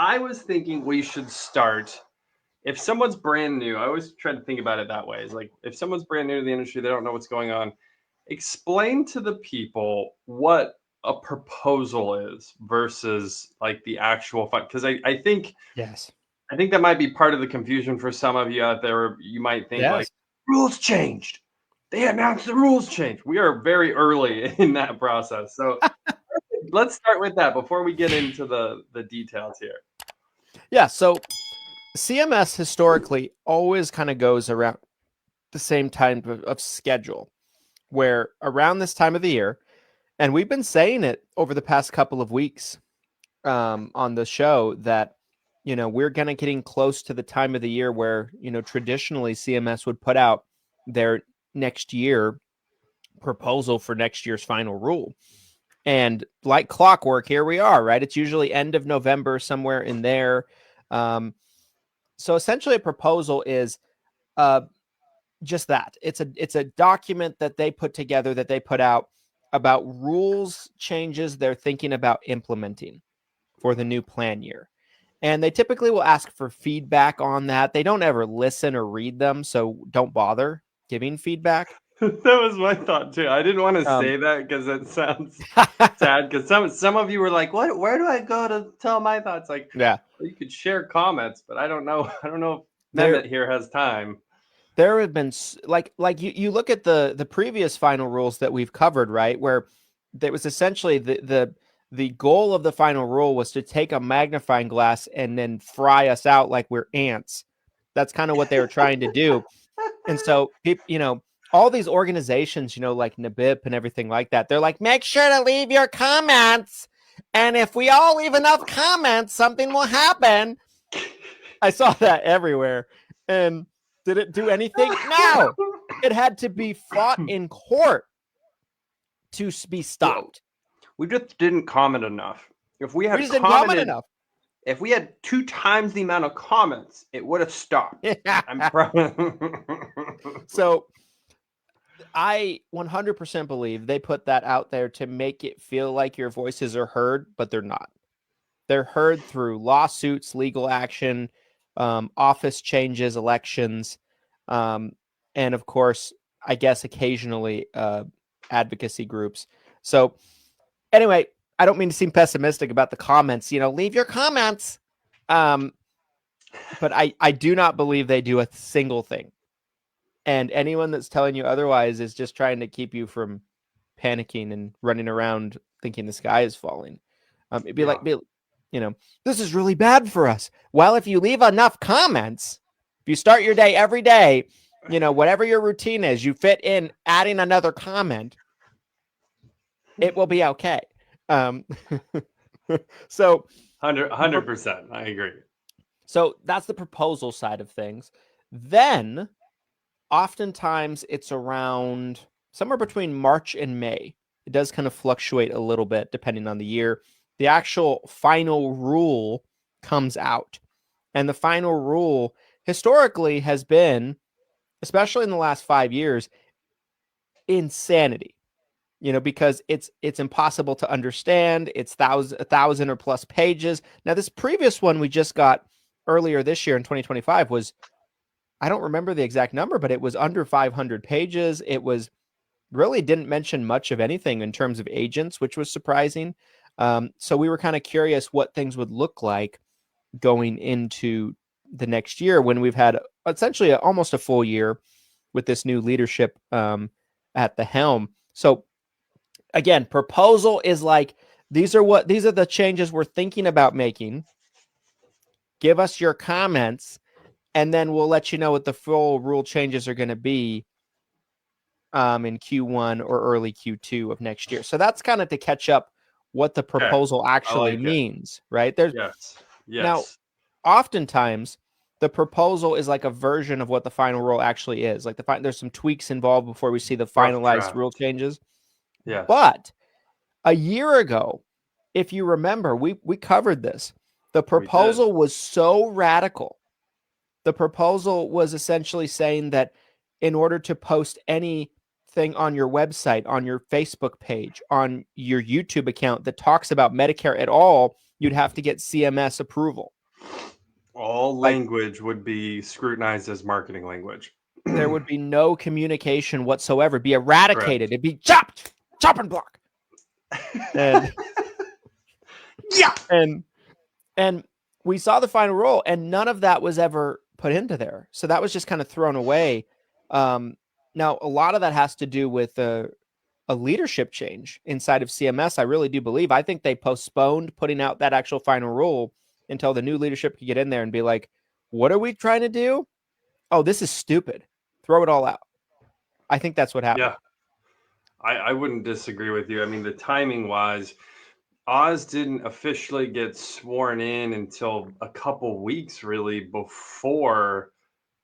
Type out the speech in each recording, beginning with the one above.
I was thinking we should start. If someone's brand new, I always try to think about it that way. It's like if someone's brand new to the industry, they don't know what's going on. Explain to the people what a proposal is versus like the actual fund. Because I think Yes. I think that might be part of the confusion for some of you out there. You might think like Yes. rules changed. They announced the rules changed. We are very early in that process. So let's start with that before we get into the details here. Yeah. So CMS historically always kind of goes around the same time of schedule, where around this time of the year, and we've been saying it over the past couple of weeks on the show that, we're going to getting close to the time of the year where, traditionally CMS would put out their next year proposal for next year's final rule. And like clockwork, here we are, right? It's usually end of November, somewhere in there. So essentially a proposal is just that. It's a document that they put together, that they put out about rules changes they're thinking about implementing for the new plan year. And they typically will ask for feedback on that. They don't ever listen or read them, so don't bother giving feedback. That was my thought too. I didn't want to say that because it sounds sad. Because some of you were like, "What? Where do I go to tell my thoughts?" Like, yeah, well, you could share comments, but I don't know. I don't know if Mehmet here has time. There have been like you look at the previous final rules that we've covered, right? Where there was essentially the goal of the final rule was to take a magnifying glass and then fry us out like we're ants. That's kind of what they were trying to do. And so, all these organizations, like NABIP and everything like that, they're like, make sure to leave your comments. And if we all leave enough comments, something will happen. I saw that everywhere. And did it do anything? No. It had to be fought in court to be stopped. We just didn't comment enough. If we had didn't comment enough. If we had 2 times the amount of comments, it would have stopped. So I 100% believe they put that out there to make it feel like your voices are heard, but they're not. They're heard through lawsuits, legal action, office changes, elections, and of course, I guess occasionally advocacy groups. So anyway, I don't mean to seem pessimistic about the comments. Leave your comments. But I do not believe they do a single thing. And anyone that's telling you otherwise is just trying to keep you from panicking and running around thinking the sky is falling. It'd be like, this is really bad for us. Well, if you leave enough comments, if you start your day every day, whatever your routine is, you fit in adding another comment, it will be okay. So 100%, I agree. So that's the proposal side of things. Then oftentimes it's around somewhere between March and May. It does kind of fluctuate a little bit depending on the year. The actual final rule comes out. And the final rule historically has been, especially in the last 5 years, insanity. Because it's impossible to understand. It's 1,000 or plus pages. Now, this previous one we just got earlier this year in 2025 was, I don't remember the exact number, but it was under 500 pages. It was really didn't mention much of anything in terms of agents, which was surprising. So we were kind of curious what things would look like going into the next year when we've had essentially almost a full year with this new leadership at the helm. So again, proposal is like, these are the changes we're thinking about making. Give us your comments, and then we'll let you know what the full rule changes are going to be in Q1 or early Q2 of next year. So that's kind of to catch up what the proposal actually means, right? Yes. Now, oftentimes the proposal is like a version of what the final rule actually is. Like there's some tweaks involved before we see the finalized rule changes. Yeah. But a year ago, if you remember, we covered this. The proposal was so radical. The proposal was essentially saying that in order to post anything on your website, on your Facebook page, on your YouTube account that talks about Medicare at all, you'd have to get CMS approval. All language would be scrutinized as marketing language. There would be no communication whatsoever, be eradicated. Correct. It'd be chopped, chop and block. And yeah. And we saw the final rule, and none of that was ever put into there. So that was just kind of thrown away. Now, a lot of that has to do with a leadership change inside of CMS. I really do believe. I think they postponed putting out that actual final rule until the new leadership could get in there and be like, what are we trying to do? Oh, this is stupid. Throw it all out. I think that's what happened. Yeah. I wouldn't disagree with you. I mean, the timing wise, Oz didn't officially get sworn in until a couple weeks really before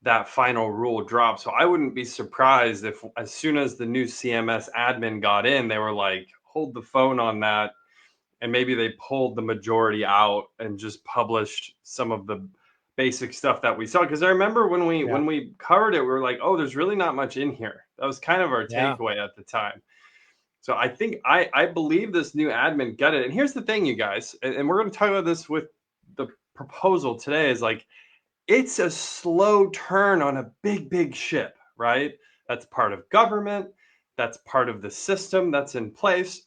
that final rule dropped. So I wouldn't be surprised if as soon as the new CMS admin got in, they were like, hold the phone on that. And maybe they pulled the majority out and just published some of the basic stuff that we saw. Because I remember when we covered it, we were like, oh, there's really not much in here. That was kind of our takeaway at the time. So I think I believe this new admin got it. And here's the thing, you guys, and we're going to talk about this with the proposal today, is like, it's a slow turn on a big, big ship, right? That's part of government. That's part of the system that's in place.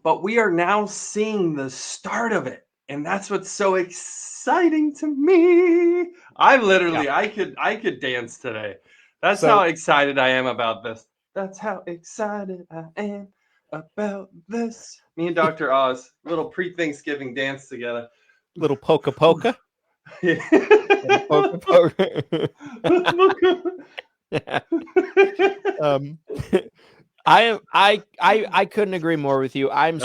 But we are now seeing the start of it. And that's what's so exciting to me. I could dance today. That's how excited I am about this. That's how excited I am about this. Me and Dr. Oz, little pre-Thanksgiving dance together. Little polka polka. Yeah. Polka polka. I couldn't agree more with you. I'm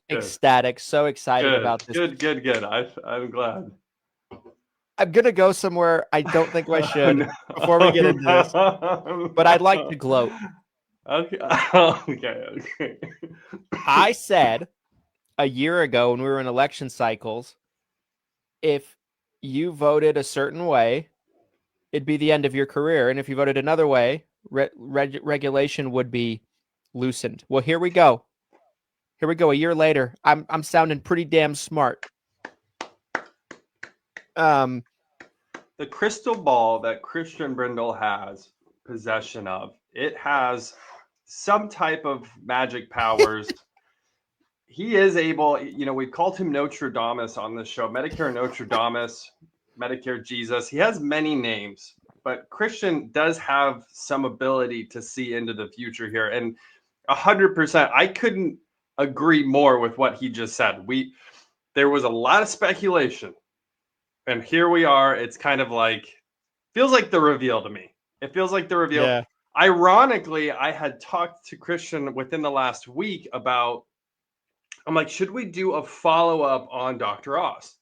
ecstatic, so excited about this. Good. I'm glad. I'm gonna go somewhere I don't think I should before we get into this, but I'd like to gloat. Okay. I said a year ago when we were in election cycles, if you voted a certain way, it'd be the end of your career, and if you voted another way, regulation would be loosened. Well, here we go. A year later, I'm sounding pretty damn smart. The crystal ball that Christian Brindle has possession of, it has some type of magic powers. He is able, we've called him Nostradamus on this show, Medicare Nostradamus, Medicare Jesus. He has many names, but Christian does have some ability to see into the future here. And 100%, I couldn't agree more with what he just said. There was a lot of speculation. And here we are. It's kind of like, feels like the reveal to me. It feels like the reveal. Yeah. Ironically, I had talked to Christian within the last week about, I'm like, should we do a follow-up on Dr. Oz?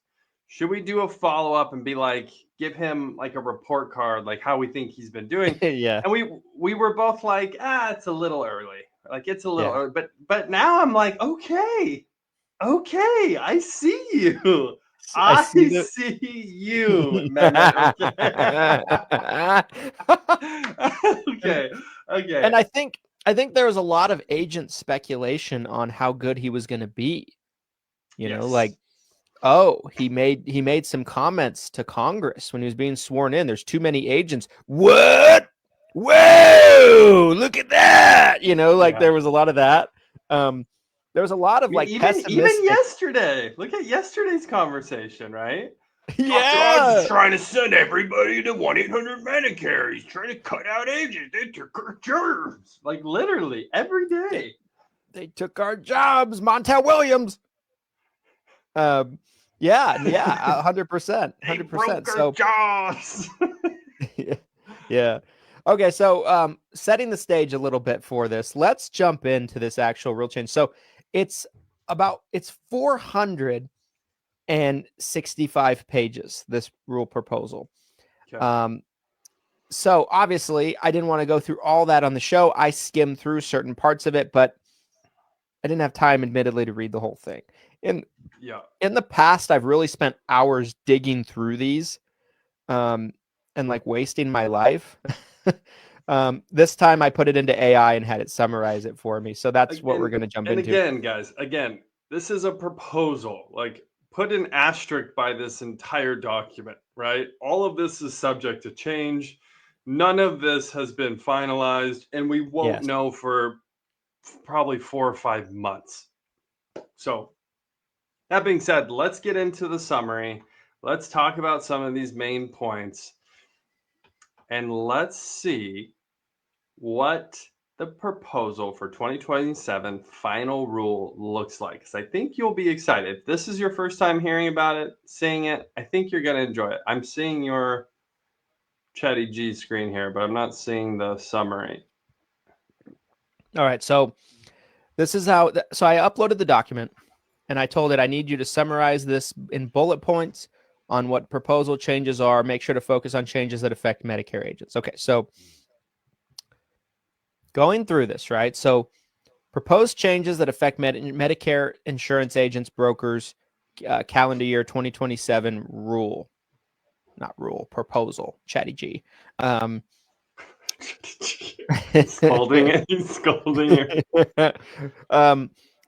Should we do a follow-up and be like, give him like a report card, like how we think he's been doing? Yeah. And we were both like, it's a little early. Like, it's a little early. But now I'm like, okay, I see you. I see you, Mehmet. Okay. And I think there was a lot of agent speculation on how good he was going to be. You know, like, oh, he made some comments to Congress when he was being sworn in. There's too many agents. What? Whoa! Look at that. There was a lot of that. There was a lot of pessimistic. Even yesterday. Look at yesterday's conversation, right? Yeah. Dr. Oz is trying to send everybody to 1-800-Medicare. He's trying to cut out agents. They took our jobs. Like, literally every day. They took our jobs. Montel Williams. 100%. 100%. So jobs. Yeah. Okay, so setting the stage a little bit for this, let's jump into this actual rule change. So it's 465 pages, this rule proposal. Okay. So obviously I didn't want to go through all that on the show. I skimmed through certain parts of it, but I didn't have time, admittedly, to read the whole thing. In the past, I've really spent hours digging through these and wasting my life. This time I put it into AI and had it summarize it for me. So that's what we're going to jump into. And again, guys, this is a proposal. Like, put an asterisk by this entire document, right? All of this is subject to change. None of this has been finalized, and we won't Yes. know for probably 4 or 5 months. So, that being said, let's get into the summary. Let's talk about some of these main points, and let's see what the proposal for 2027 final rule looks like. Because I think you'll be excited. If this is your first time hearing about it, seeing it, I think you're going to enjoy it. I'm seeing your Chatty G screen here, but I'm not seeing the summary. All right. So this is how. So I uploaded the document, and I told it I need you to summarize this in bullet points on what proposal changes are. Make sure to focus on changes that affect Medicare agents. Okay. So going through this, right? So proposed changes that affect Medicare insurance agents, brokers, calendar year 2027 rule. Not rule, proposal, Chatty G. Scolding it. He's scolding you.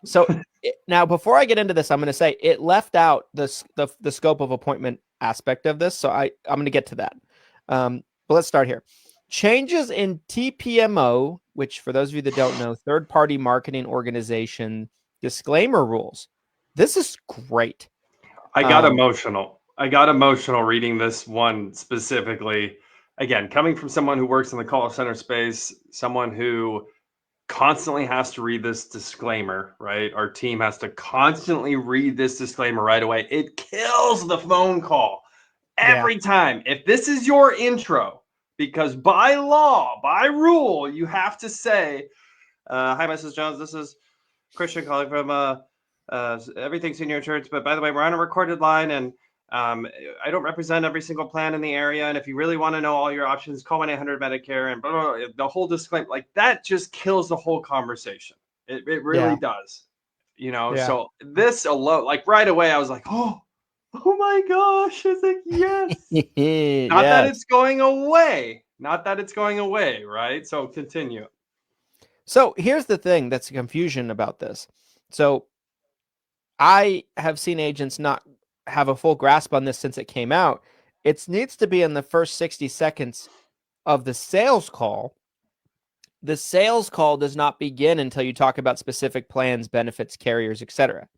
So now, before I get into this, I'm going to say it left out the scope of appointment aspect of this. So I'm going to get to that. But let's start here. Changes in TPMO, which for those of you that don't know, third-party marketing organization disclaimer rules. This is great. I got emotional. I got emotional reading this one specifically. Again, coming from someone who works in the call center space, someone who constantly has to read this disclaimer, right? Our team has to constantly read this disclaimer right away. It kills the phone call every time. If this is your intro, because by law, by rule, you have to say, hi, Mrs. Jones, this is Christian calling from Everything Senior Insurance. But by the way, we're on a recorded line, and I don't represent every single plan in the area. And if you really want to know all your options, call 1-800-Medicare and blah, blah, blah. The whole disclaimer, like that just kills the whole conversation. It really does. So this alone, like right away, I was like, oh my gosh. I was like, yes. Not that it's going away. Not that it's going away, right? So continue. So here's the thing that's a confusion about this. So I have seen agents not have a full grasp on this since it came out. It needs to be in the first 60 seconds of the sales call. The sales call does not begin until you talk about specific plans, benefits, carriers, etc.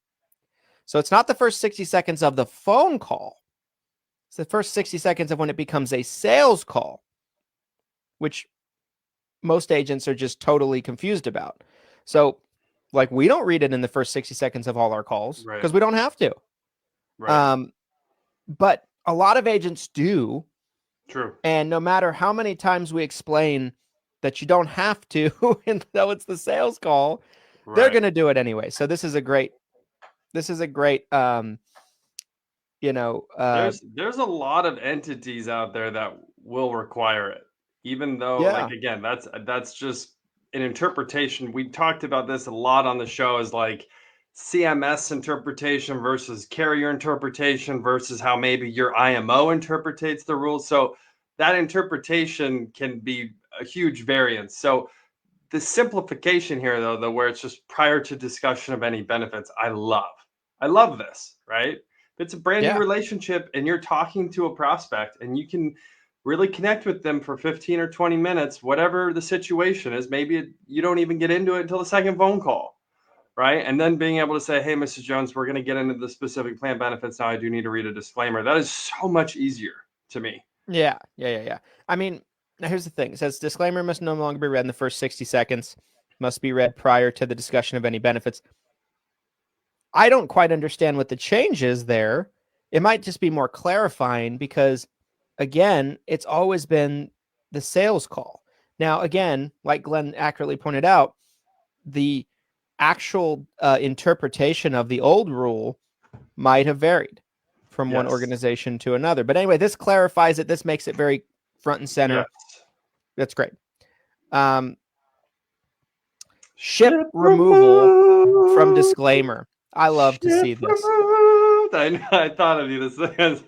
So it's not the first 60 seconds of the phone call. It's the first 60 seconds of when it becomes a sales call, which most agents are just totally confused about. So, like, we don't read it in the first 60 seconds of all our calls because we don't have to. Right. But a lot of agents do. True. And no matter how many times we explain that you don't have to, and though it's the sales call, they're going to do it anyway. So this is a great, there's a lot of entities out there that will require it, even though, like, again, that's just an interpretation. We talked about this a lot on the show, is like CMS interpretation versus carrier interpretation versus how maybe your IMO interprets the rules. So that interpretation can be a huge variance. So the simplification here, though, where it's just prior to discussion of any benefits, I love this, right? If it's a brand new relationship and you're talking to a prospect and you can really connect with them for 15 or 20 minutes, whatever the situation is, maybe you don't even get into it until the second phone call, right? And then being able to say, hey, Mrs. Jones, we're going to get into the specific plan benefits now. I do need to read a disclaimer. That is so much easier to me. Yeah. I mean, now here's the thing. It says disclaimer must no longer be read in the first 60 seconds, must be read prior to the discussion of any benefits. I don't quite understand what the change is there. It might just be more clarifying because, again, it's always been the sales call. Now, again, like Glenn accurately pointed out, the actual interpretation of the old rule might have varied from one organization to another. But anyway, this clarifies it. This makes it very front and center. Yes. That's great. Ship removal from disclaimer. I love to see this. I thought of you this. I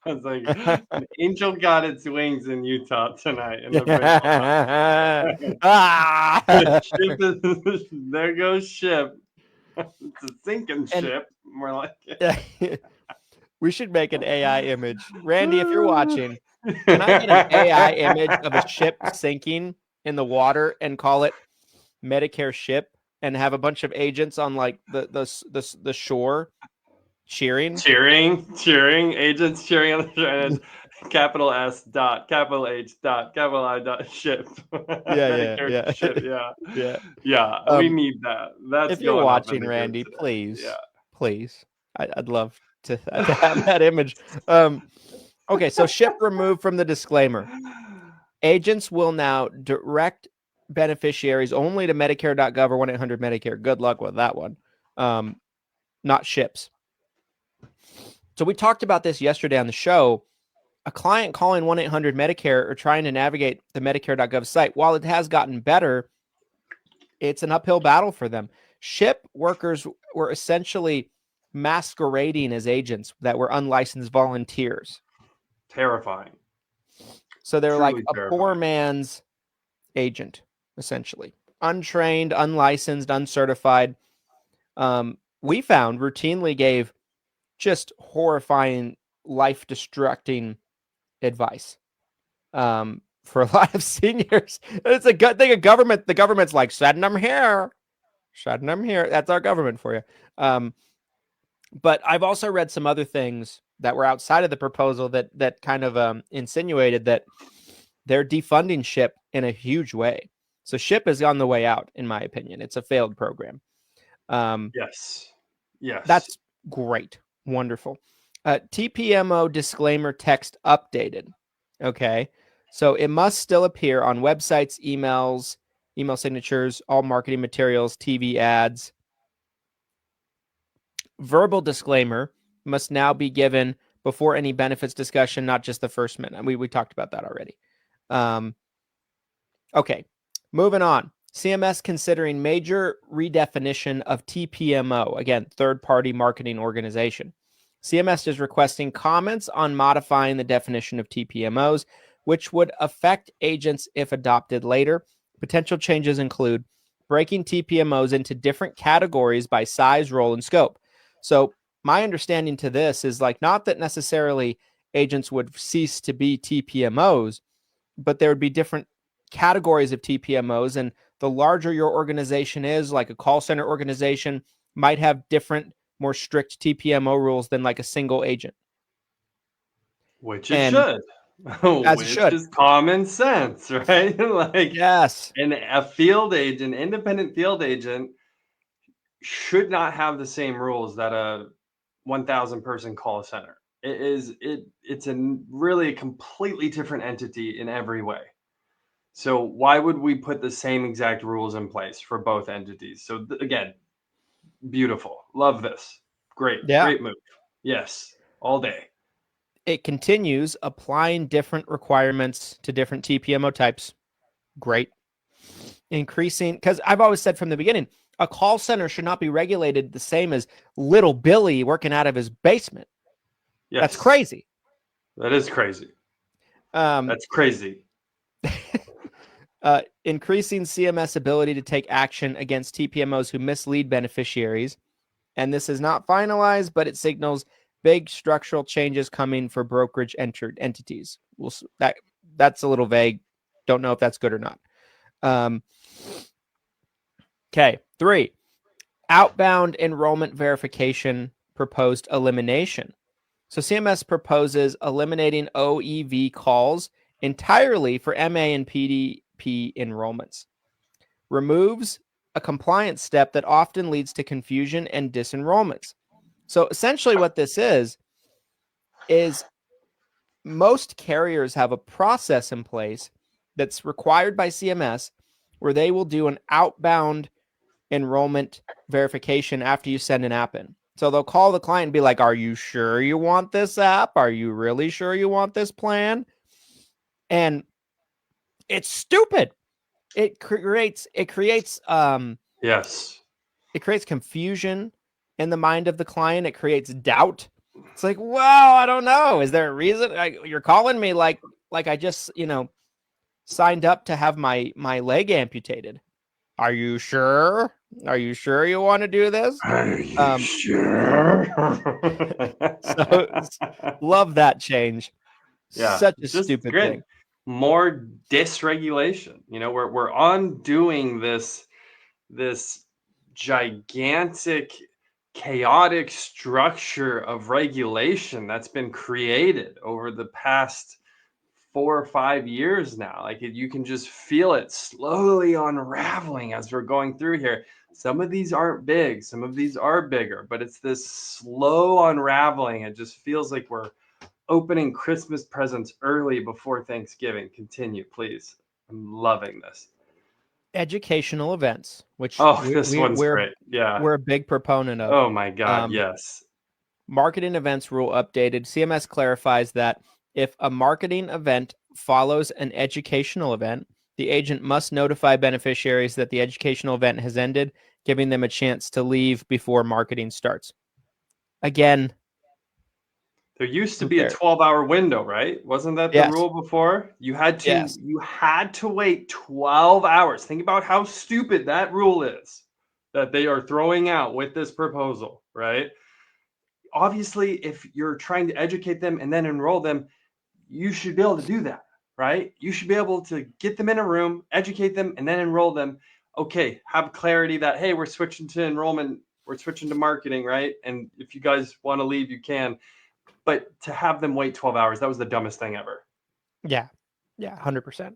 was like, an angel got its wings in Utah tonight. Ship there goes ship. It's a sinking ship. More like it. We should make an AI image. Randy, if you're watching, can I get an AI image of a ship sinking in the water and call it Medicare ship and have a bunch of agents on like the shore cheering? cheering, agents cheering on the shore, and capital S dot, capital H dot, capital I dot ship. Medicare ship, yeah. We need that. That's if you're going up in watching, the group Randy, today. please, I'd love to have that image. Okay, so ship removed from the disclaimer. Agents will now direct beneficiaries only to Medicare.gov or 1-800-Medicare. Good luck with that one. Not ships. So we talked about this yesterday on the show. A client calling 1-800-Medicare or trying to navigate the Medicare.gov site, while it has gotten better, it's an uphill battle for them. SHIP workers were essentially masquerading as agents that were unlicensed volunteers. Terrifying. So they're Truly like a terrifying. poor man's agent, essentially. Untrained, unlicensed, uncertified. We found routinely gave just horrifying, life-destructing advice for a lot of seniors. It's a good thing. The government's like, sending them here. That's our government for you. But I've also read some other things that were outside of the proposal that kind of insinuated that they're defunding SHIP in a huge way. So SHIP is on the way out, in my opinion. It's a failed program. Yes. That's great. Wonderful. TPMO disclaimer text updated. Okay. So it must still appear on websites, emails, email signatures, all marketing materials, TV ads. Verbal disclaimer must now be given before any benefits discussion, not just the first minute. We talked about that already. Okay, moving on. CMS considering major redefinition of TPMO. Again, third-party marketing organization. CMS is requesting comments on modifying the definition of TPMOs, which would affect agents if adopted later. Potential changes include breaking TPMOs into different categories by size, role, and scope. So my understanding to this is like not that necessarily agents would cease to be TPMOs, but there would be different categories of TPMOs. And the larger your organization is, like a call center organization, might have different, more strict TPMO rules than like a single agent. Which it should. Which is common sense, right? Like, yes. And a field agent, independent field agent, should not have the same rules that a 1,000 person call center. It's really a completely different entity in every way. So why would we put the same exact rules in place for both entities? So again, beautiful. Love this. Great move. Yes, all day. It continues applying different requirements to different TPMO types. Great. Increasing, because I've always said from the beginning, a call center should not be regulated the same as little Billy working out of his basement. Yes. That's crazy. That is crazy. That's crazy. Increasing CMS ability to take action against TPMOs who mislead beneficiaries. And this is not finalized, but it signals big structural changes coming for brokerage entered entities. That's a little vague. Don't know if that's good or not. Okay. 3, outbound enrollment verification proposed elimination. So CMS proposes eliminating OEV calls entirely for MA and PDP enrollments. Removes a compliance step that often leads to confusion and disenrollments. So essentially what this is most carriers have a process in place that's required by CMS where they will do an outbound enrollment verification after you send an app in. So they'll call the client and be like, are you sure you want this app? Are you really sure you want this plan? And it's stupid. It creates yes. It creates confusion in the mind of the client. It creates doubt. It's like, well, I don't know. Is there a reason you're calling me like I just, signed up to have my leg amputated? Are you sure? Are you sure you want to do this? Are you sure? So love that change. Yeah, Such a just stupid great. thing. More dysregulation. We're undoing this gigantic chaotic structure of regulation that's been created over the past 4 or 5 years now. Like you can just feel it slowly unraveling as we're going through here. Some of these aren't big, some of these are bigger, but it's this slow unraveling. It just feels like we're opening Christmas presents early before Thanksgiving. Continue, please. I'm loving this. Educational events, which This one's great. Yeah. we're a big proponent of. Oh my God. Yes. Marketing events rule updated. CMS clarifies that if a marketing event follows an educational event, the agent must notify beneficiaries that the educational event has ended, giving them a chance to leave before marketing starts. Again, there used to who be a cares? 12-hour window, right? Wasn't that the Yes. rule before? You had Yes. to wait 12 hours. Think about how stupid that rule is that they are throwing out with this proposal, right? Obviously, if you're trying to educate them and then enroll them, you should be able to do that, right? You should be able to get them in a room, educate them, and then enroll them. Okay, have clarity that, hey, we're switching to enrollment, we're switching to marketing, right? And if you guys want to leave, you can. But to have them wait 12 hours, that was the dumbest thing ever. Yeah. Yeah, 100%.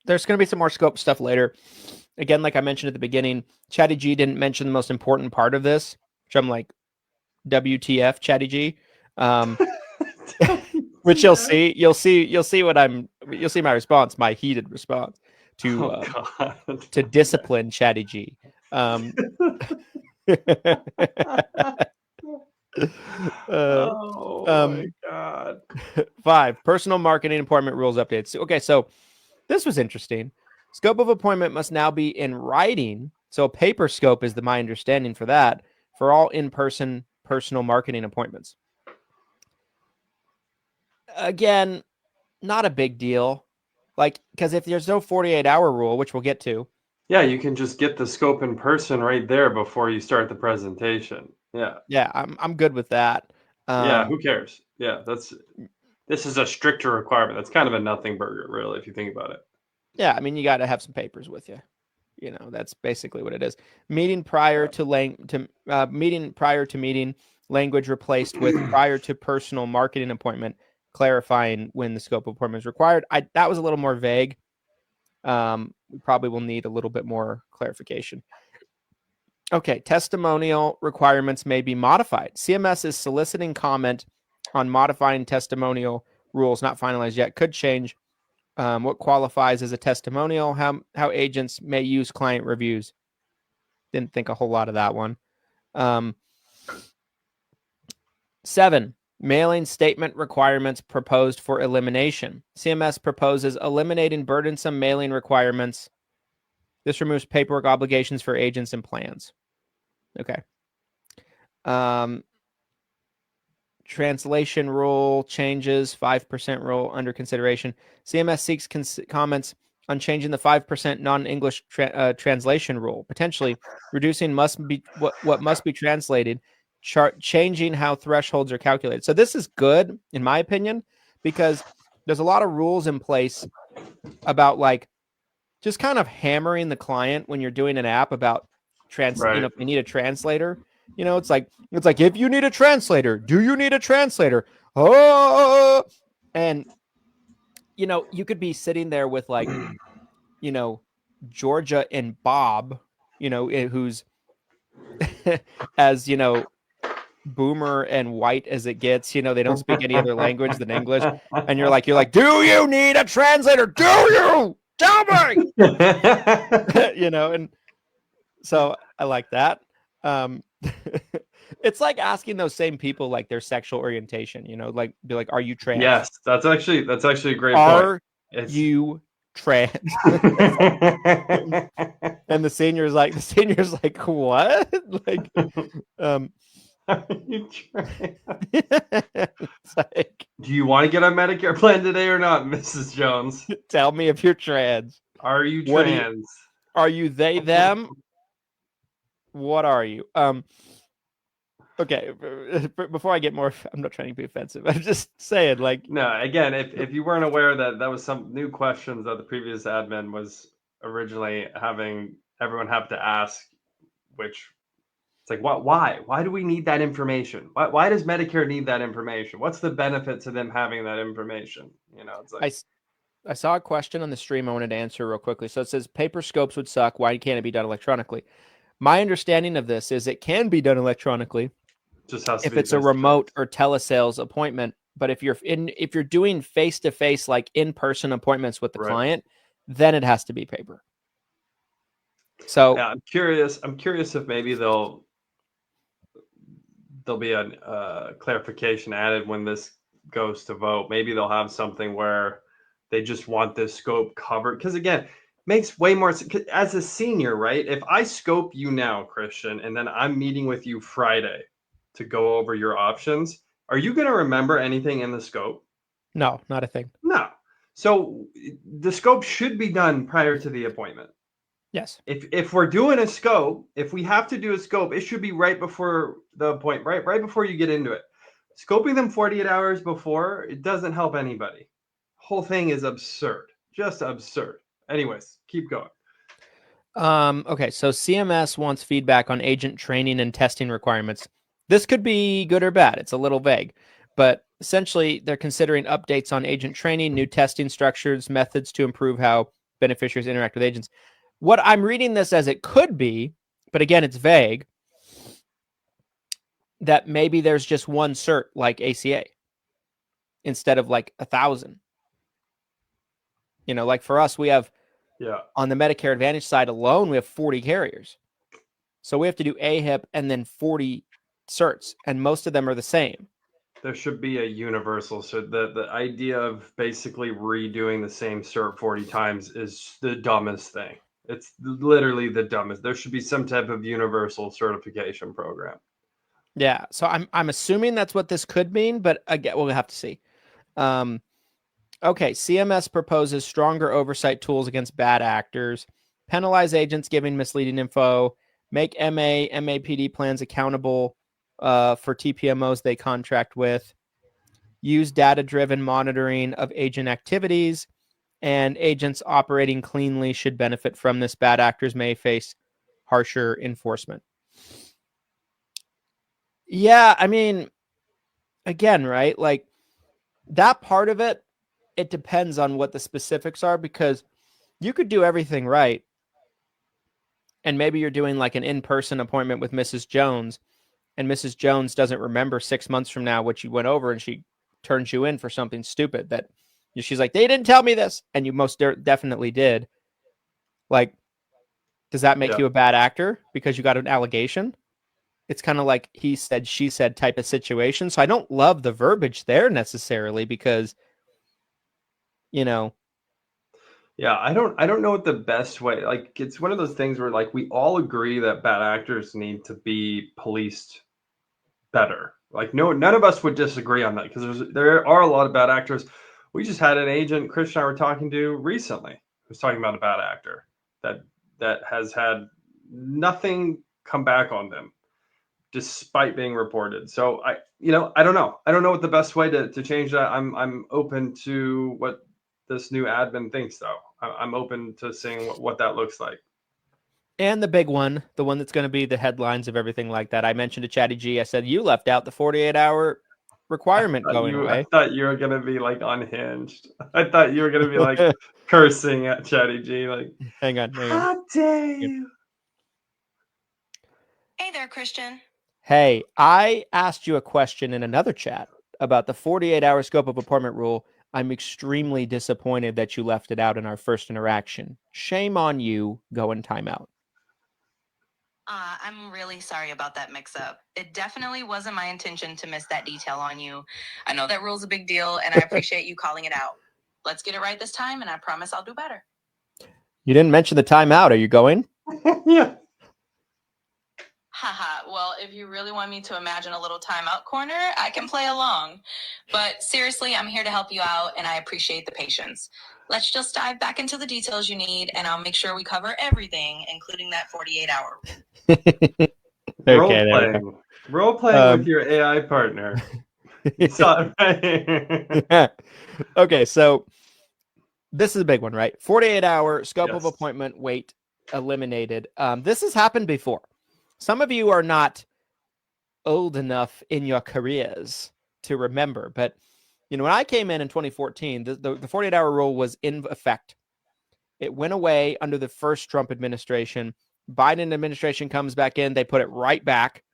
There's going to be some more scope stuff later. Again, like I mentioned at the beginning, Chatty G didn't mention the most important part of this, which I'm like, WTF, Chatty G. Which you'll see my response, my heated response to discipline Chatty G. My God. 5, personal marketing appointment rules updates. Okay, so this was interesting. Scope of appointment must now be in writing. So a paper scope is my understanding for that, for all in-person personal marketing appointments. Again, not a big deal. Like, because if there's no 48-hour rule, which we'll get to. Yeah, you can just get the scope in person right there before you start the presentation. Yeah. Yeah, I'm good with that. Yeah, who cares? Yeah, this is a stricter requirement. That's kind of a nothing burger, really, if you think about it. Yeah, I mean, you got to have some papers with you. That's basically what it is. Meeting prior to meeting, language replaced with prior to personal marketing appointment, clarifying when the scope of appointment is required. That was a little more vague. We probably will need a little bit more clarification. Okay, testimonial requirements may be modified. CMS is soliciting comment on modifying testimonial rules not finalized yet. Could change what qualifies as a testimonial, how agents may use client reviews. Didn't think a whole lot of that one. 7, mailing statement requirements proposed for elimination. CMS proposes eliminating burdensome mailing requirements. This removes paperwork obligations for agents and plans. Okay. Translation rule changes, 5% rule under consideration. CMS seeks comments on changing the 5% non-English translation rule, potentially reducing what must be translated, changing how thresholds are calculated. So this is good, in my opinion, because there's a lot of rules in place about like just kind of hammering the client when you're doing an app about if they need a translator. It's like if you need a translator, do you need a translator? Oh, and you could be sitting there with like, Georgia and Bob, who's as boomer and white as it gets. They don't speak any other language than English, and you're like, do you need a translator? Do you tell me? And so I like that. It's like asking those same people like their sexual orientation, like be like, are you trans? Yes, that's actually a great point. Are you trans? And the senior's like, what? Like, are you trans? It's like, do you want to get on Medicare plan today or not, Mrs. Jones? Tell me if you're trans. Are you trans? Are you they, them? What are you? Okay, before I get more, I'm not trying to be offensive. I'm just saying, like, No, again, if you weren't aware that that was some new questions that the previous admin was originally having everyone have to ask, which it's like, what? Why do we need that information? Why does Medicare need that information? What's the benefit to them having that information? It's like, I saw a question on the stream I wanted to answer real quickly. So it says paper scopes would suck. Why can't it be done electronically? My understanding of this is it can be done electronically just has to if be it's a face to remote face. or telesales appointment. But if you're doing face to face, like in-person appointments with the Right. client, then it has to be paper. So Yeah, I'm curious if maybe there'll be a clarification added when this goes to vote. Maybe they'll have something where they just want this scope covered. Because again, makes way more sense. As a senior, right? If I scope you now, Christian, and then I'm meeting with you Friday to go over your options, are you going to remember anything in the scope? no, not a thing. No. So the scope should be done prior to the appointment. Yes. If we're doing a scope, if we have to do a scope, it should be right before the appointment, right before you get into it. Scoping them 48 hours before, it doesn't help anybody. Whole thing is absurd. Just absurd. Anyways, keep going. Okay, so CMS wants feedback on agent training and testing requirements. This could be good or bad. It's a little vague, but essentially they're considering updates on agent training, new testing structures, methods to improve how beneficiaries interact with agents. What I'm reading this as it could be, but again, it's vague, that maybe there's just one cert like ACA instead of like 1,000. Like for us, we have on the Medicare Advantage side alone, we have 40 carriers. So we have to do AHIP and then 40 certs, and most of them are the same. There should be a universal. So the idea of basically redoing the same cert 40 times is the dumbest thing. It's literally the dumbest. There should be some type of universal certification program. Yeah, so I'm assuming that's what this could mean, but again, we'll have to see. Okay, CMS proposes stronger oversight tools against bad actors, penalize agents giving misleading info, make MAPD plans accountable for TPMOs they contract with, use data-driven monitoring of agent activities, and agents operating cleanly should benefit from this. Bad actors may face harsher enforcement. Yeah, I mean, again, right? Like that part of it, it depends on what the specifics are, because you could do everything right. And maybe you're doing like an in-person appointment with Mrs. Jones, and Mrs. Jones doesn't remember 6 months from now what you went over, and she turns you in for something stupid that she's like, they didn't tell me this. And you most definitely did. Like, does that make you a bad actor because you got an allegation? It's kind of like he said, she said type of situation. So I don't love the verbiage there necessarily because, Yeah, I don't know what the best way, like it's one of those things where like we all agree that bad actors need to be policed better. Like none of us would disagree on that because there are a lot of bad actors. We just had an agent Christian and I were talking to recently who was talking about a bad actor that has had nothing come back on them despite being reported. So I don't know. I don't know what the best way to change that. I'm open to what this new admin thinks though. I'm open to seeing what that looks like. and the big one, the one that's going to be the headlines of everything like that. I mentioned to Chatty G, I said, you left out the 48-hour requirement going I away. thought you were gonna be like unhinged. I thought you were gonna be like cursing at Chatty G, like hang on. How dare you? Hey there, Christian. Hey, I asked you a question in another chat about the 48-hour scope of appointment rule. I'm extremely disappointed that you left it out in our first interaction. Shame on you. Go in timeout. I'm really sorry about that mix-up. It definitely wasn't my intention to miss that detail on you. I know that rule's a big deal, and I appreciate you calling it out. Let's get it right this time, and I promise I'll do better. You didn't mention the timeout. Are you going? Yeah. Haha, well, if you really want me to imagine a little timeout corner, I can play along. But seriously, I'm here to help you out, and I appreciate the patience. Let's just dive back into the details you need, and I'll make sure we cover everything, including that 48-hour. Role playing with your AI partner. You saw it, right? Okay, so this is a big one, right? 48-hour scope of Yes. appointment wait eliminated. This has happened before. Some of you are not old enough in your careers to remember, but when I came in 2014, the 48-hour rule was in effect. It went away under the first Trump administration. Biden administration comes back in, they put it right back.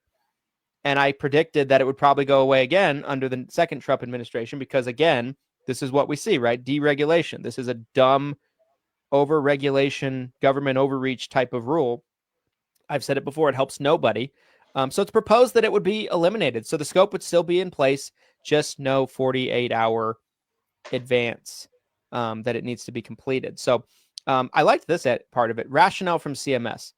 And I predicted that it would probably go away again under the second Trump administration because, again, this is what we see, right? Deregulation. This is a dumb over-regulation, government overreach type of rule. I've said it before, it helps nobody. So it's proposed that it would be eliminated. So the scope would still be in place, just no 48-hour advance that it needs to be completed. So I liked this part of it. Rationale from CMS.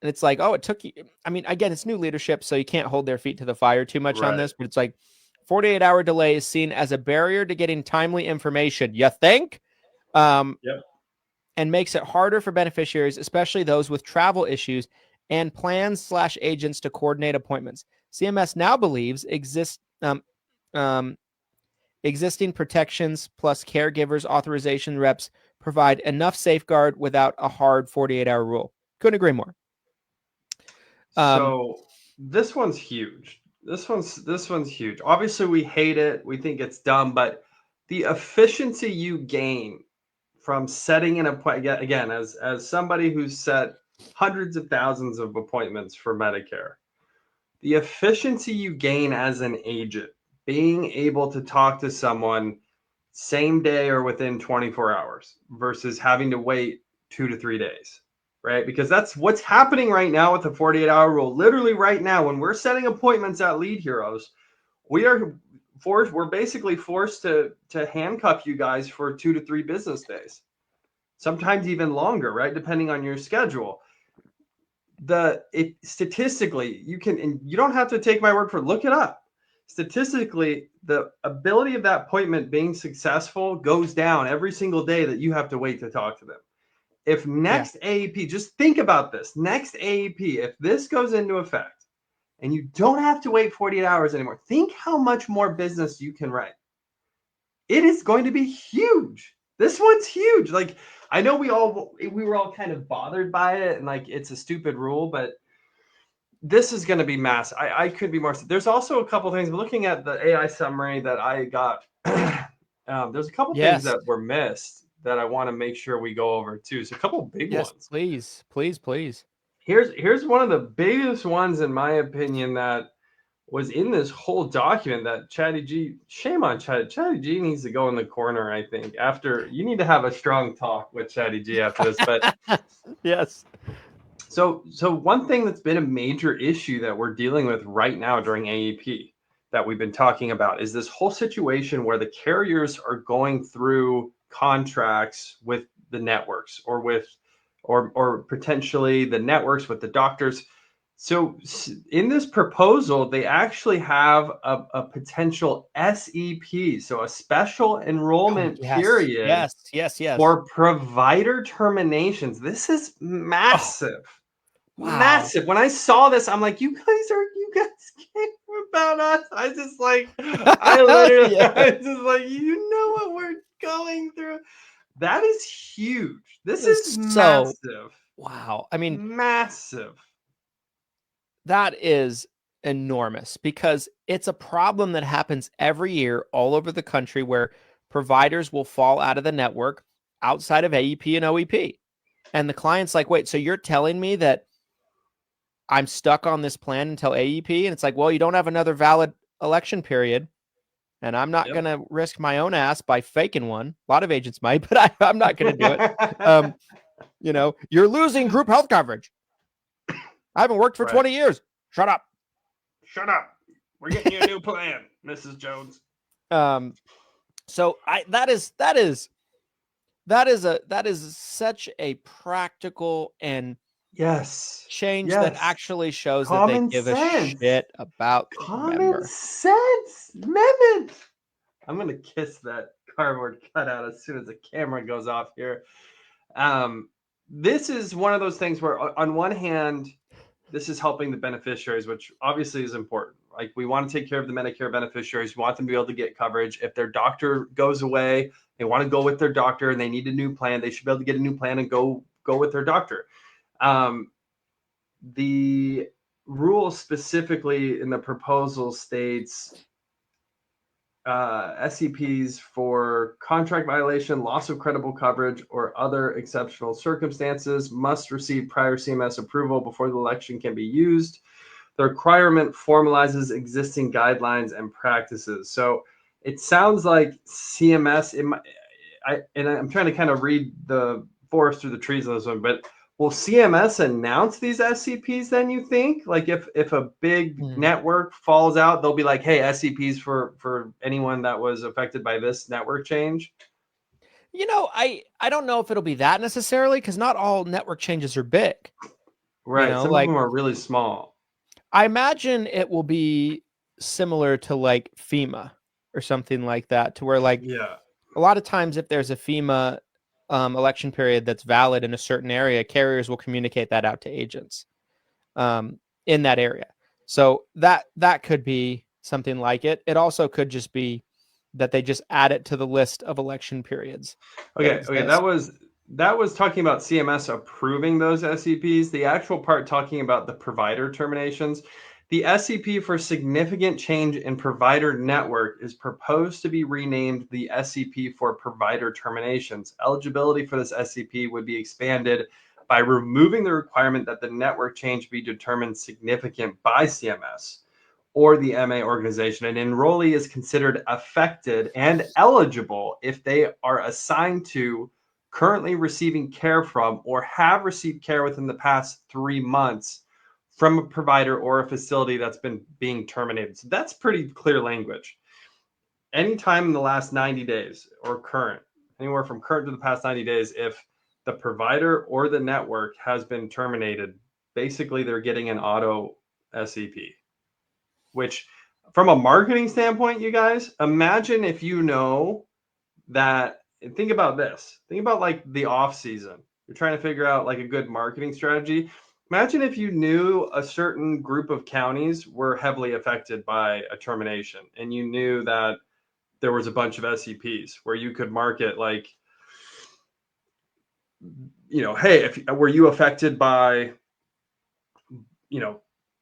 And it's like, oh, it took you. I mean, again, it's new leadership, so you can't hold their feet to the fire too much on this. But it's like 48-hour delay is seen as a barrier to getting timely information. You think? Yep. And makes it harder for beneficiaries, especially those with travel issues and plans/agents to coordinate appointments. CMS now believes existing protections plus caregivers authorization reps provide enough safeguard without a hard 48-hour rule. Couldn't agree more. So this one's huge. This one's huge. Obviously, we hate it. We think it's dumb, but the efficiency you gain from setting an appointment, again, as somebody who's set hundreds of thousands of appointments for Medicare, the efficiency you gain as an agent, being able to talk to someone same day or within 24 hours versus having to wait 2 to 3 days. Right? Because that's what's happening right now with the 48-hour rule. Literally right now, when we're setting appointments at Lead Heroes, we're basically forced to handcuff you guys for 2 to 3 business days. Sometimes even longer, right? Depending on your schedule. Statistically, and you don't have to take my word for it, look it up. Statistically, the ability of that appointment being successful goes down every single day that you have to wait to talk to them. If next AEP, just think about this, next AEP, if this goes into effect and you don't have to wait 48 hours anymore, think how much more business you can write. It is going to be huge. This one's huge. Like, I know we were all kind of bothered by it and like it's a stupid rule, but this is going to be massive. I could be more. There's also a couple things. Looking at the AI summary that I got, there's a couple things that were missed that I want to make sure we go over too. So a couple big ones. Please. Here's one of the biggest ones in my opinion that was in this whole document that shame on Chatty G needs to go in the corner, I think. After you need to have a strong talk with Chatty G after this, but yes. So one thing that's been a major issue that we're dealing with right now during AEP that we've been talking about is this whole situation where the carriers are going through contracts with the networks or potentially the networks with the doctors. So in this proposal, they actually have a potential SEP, so a special enrollment period for provider terminations. This is massive. Wow. Massive. When I saw this, I'm like, you guys care about us. I just like, I just like, you know what we're going through. That is huge. This is massive. Wow. I mean, massive. That is enormous because it's a problem that happens every year all over the country where providers will fall out of the network outside of AEP and OEP. And the client's like, wait, so you're telling me that I'm stuck on this plan until AEP? And it's like, well, you don't have another valid election period. And I'm not going to risk my own ass by faking one. A lot of agents might, but I'm not going to do it. You're losing group health coverage. I haven't worked for 20 years. Shut up. We're getting you a new plan, Mrs. Jones. So that is such a practical and change that Yes. actually shows that they Common give a sense. shit about the Common member. sense amendment. I'm gonna kiss that cardboard cutout as soon as the camera goes off here. This is one of those things where, on one hand, this is helping the beneficiaries, which obviously is important. Like, we want to take care of the Medicare beneficiaries. We want them to be able to get coverage. If their doctor goes away, they want to go with their doctor and they need a new plan, they should be able to get a new plan and go with their doctor. The rule specifically in the proposal states SEPs for contract violation, loss of credible coverage, or other exceptional circumstances must receive prior CMS approval before the election can be used. The requirement formalizes existing guidelines and practices. So it sounds like CMS, I'm trying to kind of read the forest through the trees on this one, but will CMS announce these SCPs then, you think? Like, if a big network falls out, they'll be like, hey, SCPs for anyone that was affected by this network change? You know, I don't know if it'll be that necessarily, because not all network changes are big. Right. You know, Some of them are really small. I imagine it will be similar to like FEMA or something like that, to where like a lot of times if there's a FEMA election period that's valid in a certain area, carriers will communicate that out to agents in that area. So that could be something like it. It also could just be that they just add it to the list of election periods. Okay, that was talking about CMS approving those SCPs. The actual part talking about the provider terminations. The SCP for significant change in provider network is proposed to be renamed the SCP for provider terminations. Eligibility for this SCP would be expanded by removing the requirement that the network change be determined significant by CMS or the MA organization. An enrollee is considered affected and eligible if they are assigned to, currently receiving care from, or have received care within the past 3 months from a provider or a facility that's been being terminated. So that's pretty clear language. Anytime in the last 90 days or current, anywhere from current to the past 90 days, if the provider or the network has been terminated, basically they're getting an auto SCP. Which, from a marketing standpoint, you guys, imagine if you know that. Think about this. Think about like the off season. You're trying to figure out like a good marketing strategy. Imagine if you knew a certain group of counties were heavily affected by a termination, and you knew that there was a bunch of SCPs where you could market like, hey, were you affected by,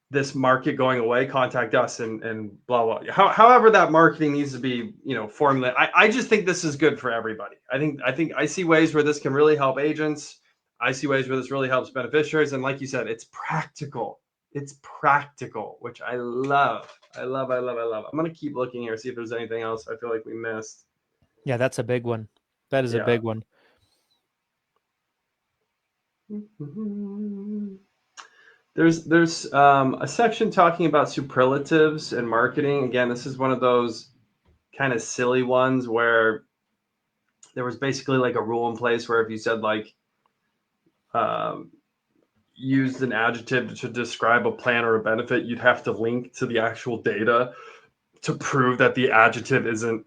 this market going away, contact us and blah, blah. However that marketing needs to be, formulated. I just think this is good for everybody. I think I see ways where this can really help agents. I see ways where this really helps beneficiaries. And like you said, it's practical. It's practical, which I love. I love. I'm going to keep looking here, see if there's anything else I feel like we missed. Yeah, that's a big one. That is a big one. There's a section talking about superlatives and marketing. Again, this is one of those kind of silly ones where there was basically like a rule in place where if you said like used an adjective to describe a plan or a benefit, you'd have to link to the actual data to prove that the adjective isn't,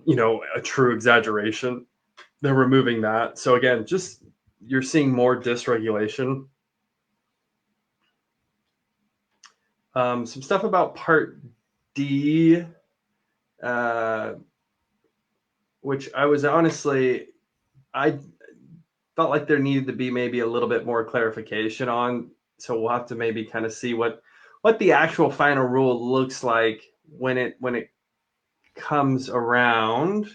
a true exaggeration. They're removing that. So again, just you're seeing more dysregulation. Some stuff about Part D, which I was honestly, I felt like there needed to be maybe a little bit more clarification on. So we'll have to maybe kind of see what the actual final rule looks like when it comes around.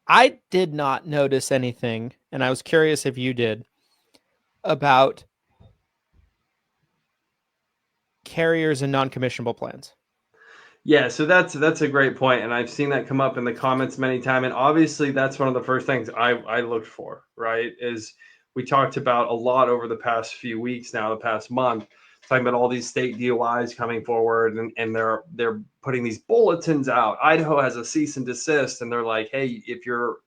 I did not notice anything, and I was curious if you did, about carriers and non-commissionable plans. Yeah, so that's a great point, and I've seen that come up in the comments many times. And obviously, that's one of the first things I looked for. Right, is we talked about a lot over the past few weeks now, the past month, talking about all these state DOIs coming forward, and they're putting these bulletins out. Idaho has a cease and desist, and they're like, hey, if you're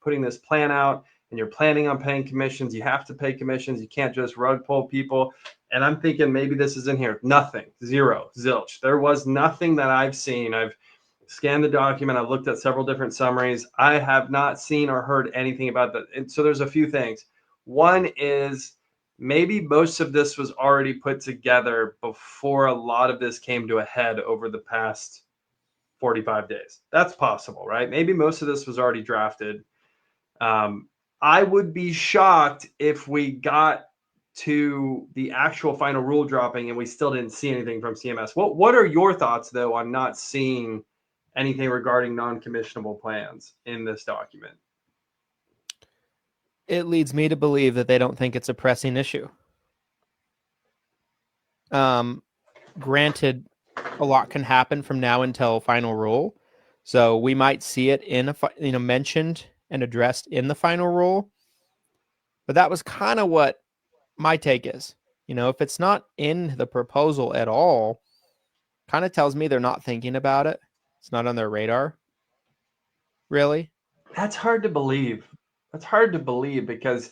putting this plan out, and you're planning on paying commissions, you have to pay commissions. You can't just rug pull people. And I'm thinking maybe this is in here. Nothing, zero, zilch. There was nothing that I've seen. I've scanned the document. I've looked at several different summaries. I have not seen or heard anything about that. And so there's a few things. One is maybe most of this was already put together before a lot of this came to a head over the past 45 days. That's possible, right? Maybe most of this was already drafted. I would be shocked if we got to the actual final rule dropping and we still didn't see anything from CMS. What are your thoughts, though, on not seeing anything regarding non-commissionable plans in this document? It leads me to believe that they don't think it's a pressing issue. Granted, a lot can happen from now until final rule, so we might see it in a mentioned and addressed in the final rule. But that was kind of what my take is. If it's not in the proposal at all, kind of tells me they're not thinking about it. It's not on their radar. Really? That's hard to believe. That's hard to believe because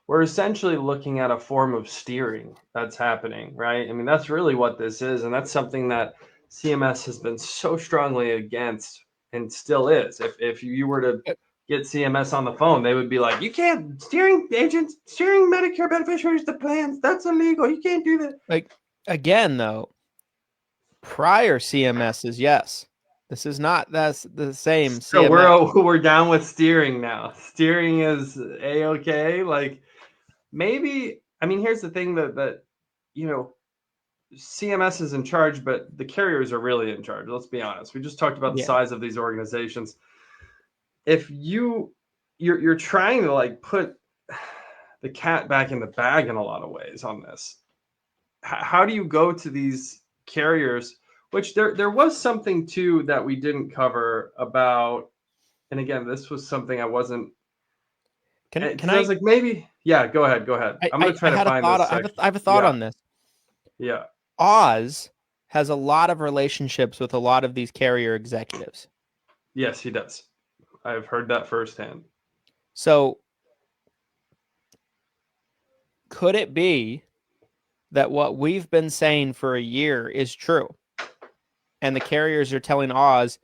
we're essentially looking at a form of steering that's happening, right? I mean, that's really what this is. And that's something that CMS has been so strongly against and still is. If you were to get CMS on the phone, they would be like, you can't steering Medicare beneficiaries to plans. That's illegal. You can't do that. Like, again, though, prior CMSs, yes. This is not that's the same So CMS. we're down with steering now. Steering is A-okay. Like maybe, I mean, here's the thing that CMS is in charge, but the carriers are really in charge. Let's be honest. We just talked about the size of these organizations. If you're trying to like put the cat back in the bag in a lot of ways on this. How do you go to these carriers? Which there was something too that we didn't cover about, and again, this was something I wasn't. Can I was I? like, maybe, yeah. Go ahead. I'm gonna try to find this. I have a thought on this. Yeah. Oz has a lot of relationships with a lot of these carrier executives. Yes, he does. I've heard that firsthand. So could it be that what we've been saying for a year is true, and the carriers are telling Oz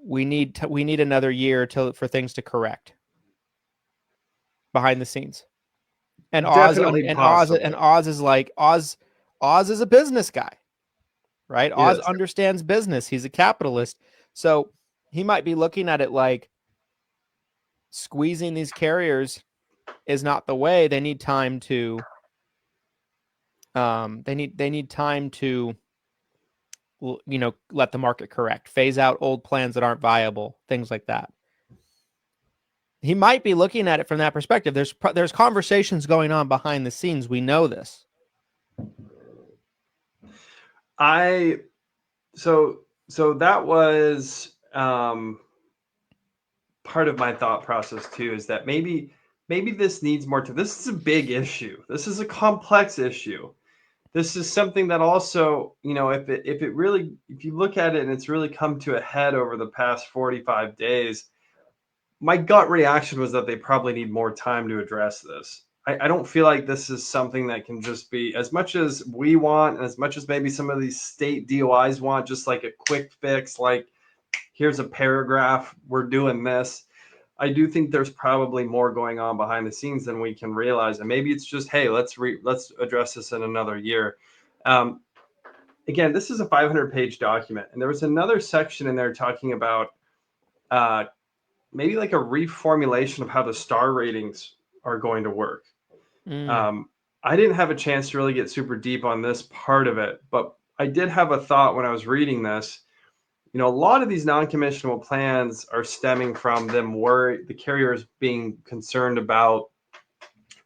we need another year for things to correct behind the scenes, and Oz is like Oz is a business guy, right? Oz understands business. He's a capitalist, so he might be looking at it like squeezing these carriers is not the way. They need time to they need time to let the market correct, phase out old plans that aren't viable, things like that. He might be looking at it from that perspective. There's conversations going on behind the scenes. We know this. So that was part of my thought process too, is that maybe this needs more to. This is a big issue. This is a complex issue. This is something that also, if you look at it and it's really come to a head over the past 45 days, my gut reaction was that they probably need more time to address this. I don't feel like this is something that can just be, as much as we want, and as much as maybe some of these state DOIs want, just like a quick fix, like here's a paragraph, we're doing this. I do think there's probably more going on behind the scenes than we can realize. And maybe it's just, hey, let's address this in another year. Again, this is a 500-page document. And there was another section in there talking about maybe like a reformulation of how the star ratings are going to work. I didn't have a chance to really get super deep on this part of it, but I did have a thought when I was reading this. A lot of these non-commissionable plans are stemming from the carriers being concerned about,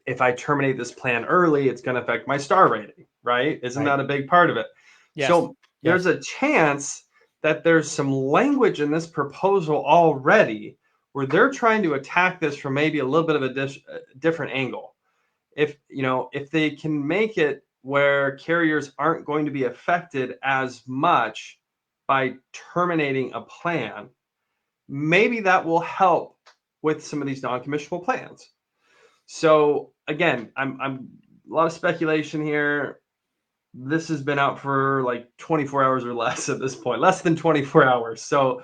if I terminate this plan early, it's going to affect my star rating, right? Isn't that a big part of it? Yes. So there's a chance that there's some language in this proposal already where they're trying to attack this from maybe a little bit of a different angle. If they can make it where carriers aren't going to be affected as much by terminating a plan, maybe that will help with some of these non-commissionable plans. So again, I'm a lot of speculation here. This has been out for like 24 hours or less at this point, less than 24 hours. So,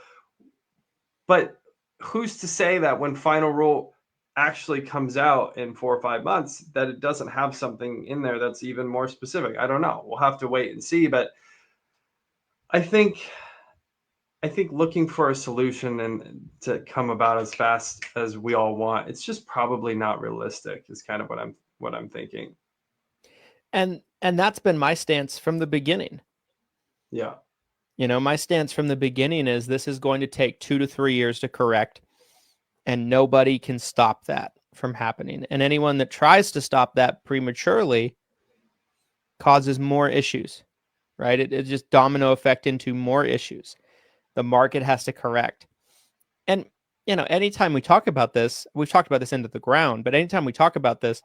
but who's to say that when final rule actually comes out in 4 or 5 months, that it doesn't have something in there that's even more specific? I don't know. We'll have to wait and see. But I think looking for a solution and to come about as fast as we all want, it's just probably not realistic, is kind of what I'm thinking. And that's been my stance from the beginning. Yeah. You know, my stance from the beginning is this is going to take 2 to 3 years to correct, and nobody can stop that from happening. And anyone that tries to stop that prematurely causes more issues, right? It just domino effect into more issues. The market has to correct. And, you know, anytime we talk about this, we've talked about this into the ground, but anytime we talk about this,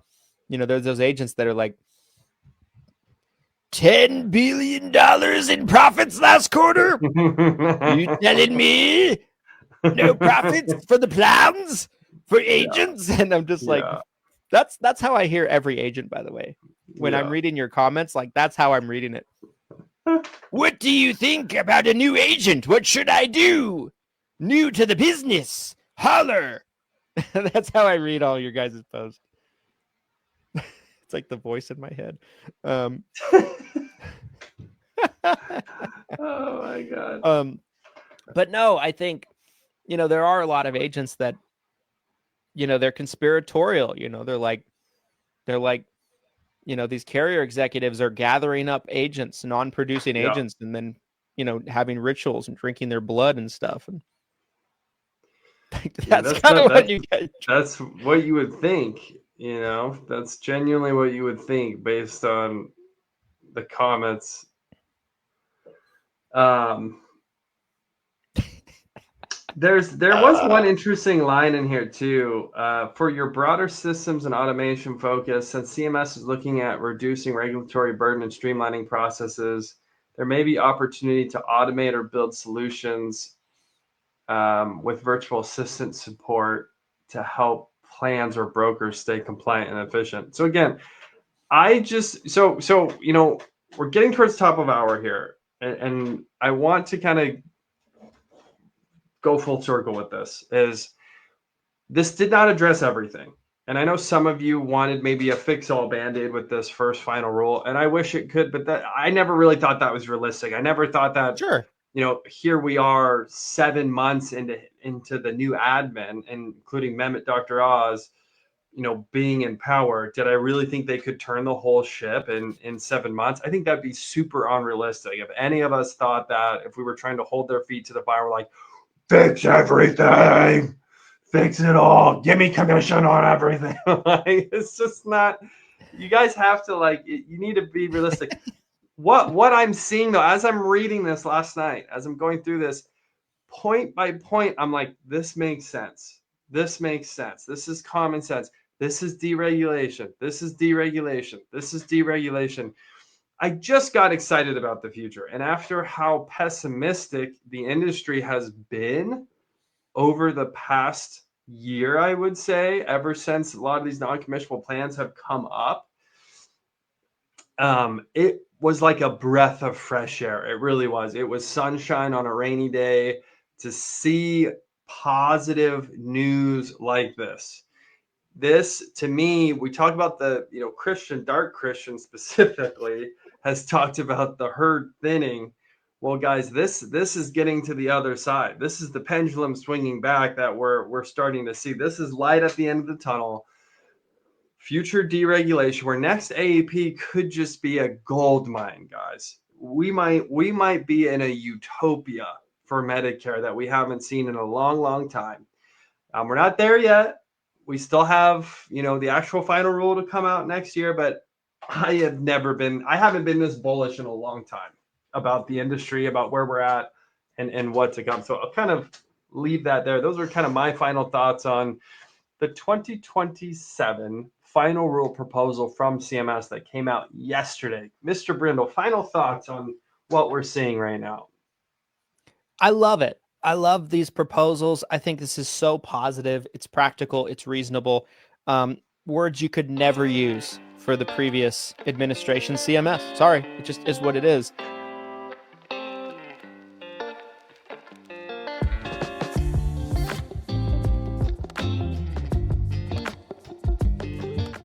you know, there's those agents that are like, $10 billion in profits last quarter? You telling me no profits for the plans for agents? Yeah. And I'm just like, that's how I hear every agent, by the way. When I'm reading your comments, like that's how I'm reading it. What do you think about a new agent? What should I do? New to the business. Holler. That's how I read all your guys' posts. It's like the voice in my head. Oh my God. But no, I think, you know, there are a lot of agents that, you know, they're conspiratorial. You know, they're like, you know, these carrier executives are gathering up agents, non-producing agents, and then, you know, having rituals and drinking their blood and stuff. And that's kind of what you guys. That's what you would think. You know, that's genuinely what you would think based on the comments. There was one interesting line in here too. For your broader systems and automation focus, since CMS is looking at reducing regulatory burden and streamlining processes, there may be opportunity to automate or build solutions with virtual assistant support to help plans or brokers stay compliant and efficient. So again, so you know, we're getting towards the top of hour here, and I want to kind of go full circle with this. This did not address everything. And I know some of you wanted maybe a fix-all Band-Aid with this first final rule, and I wish it could, but I never really thought that was realistic. I never thought that, sure, you know, here we are 7 months into the new admin, including Mehmet Dr. Oz, you know, being in power. Did I really think they could turn the whole ship in 7 months? I think that'd be super unrealistic. If any of us thought that, if we were trying to hold their feet to the fire, we're like, fix everything, fix it all, give me commission on everything. Like, it's just not. You guys have to, like, you need to be realistic. What I'm seeing though, as I'm reading this last night, as I'm going through this point by point, I'm like, this makes sense. This makes sense. This is common sense. This is deregulation. This is deregulation. This is deregulation. I just got excited about the future. And after how pessimistic the industry has been over the past year, I would say, ever since a lot of these non-commissionable plans have come up, it was like a breath of fresh air. It really was. It was sunshine on a rainy day to see positive news like this. This, to me, we talk about the, you know, Dark Christian specifically has talked about the herd thinning. Well, guys, this is getting to the other side. This is the pendulum swinging back that we're starting to see. This is light at the end of the tunnel. Future deregulation, where next AEP could just be a gold mine, guys. We might be in a utopia for Medicare that we haven't seen in a long, long time. We're not there yet. We still have, you know, the actual final rule to come out next year, but I haven't been this bullish in a long time about the industry, about where we're at and what to come. So I'll kind of leave that there. Those are kind of my final thoughts on the 2027 final rule proposal from CMS that came out yesterday. Mr. Brindle, final thoughts on what we're seeing right now. I love it. I love these proposals. I think this is so positive. It's practical. It's reasonable. Words you could never use for the previous administration CMS. Sorry, it just is what it is.